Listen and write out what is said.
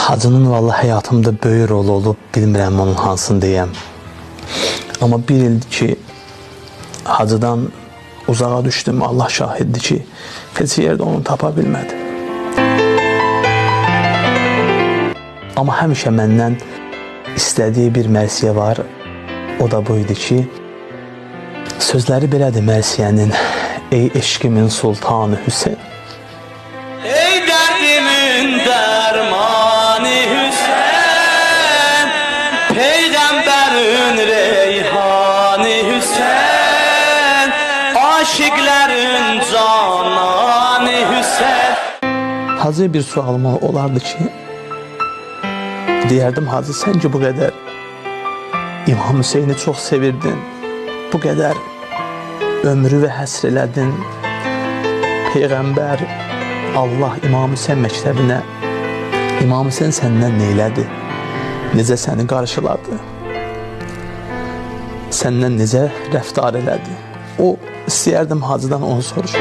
Hacının vallahi həyatımda böyük rol olub, bilmirəm onun hansını deyəm. Amma bir ildir ki, hacıdan uzağa düşdüm, Allah şahiddir ki, heç yerdə onu tapa bilmədim. Amma həmişə məndən istədiyi bir mərsiyə var, o da buydu ki, sözləri belədir mərsiyənin, ey eşqimin sultanı Hüseyin. Ey derdimin dermanı Hüseyin, Peygamberin reyhanı Hüseyin, aşıkların cananı Hüseyin. Hacıya bir sualım olardı ki, deyərdim Hacı, sən ki bu qədər İmam Hüseyni çox sevirdin, bu qədər ömrü və həsr elədin, Peyğəmbər, Allah İmam Hüseyn məktəbinə, İmam Hüseyn səndən neylədi? Necə səni qarşıladı? Səndən necə rəftar elədi? O, istəyərdim Hacıdan onu soruşum.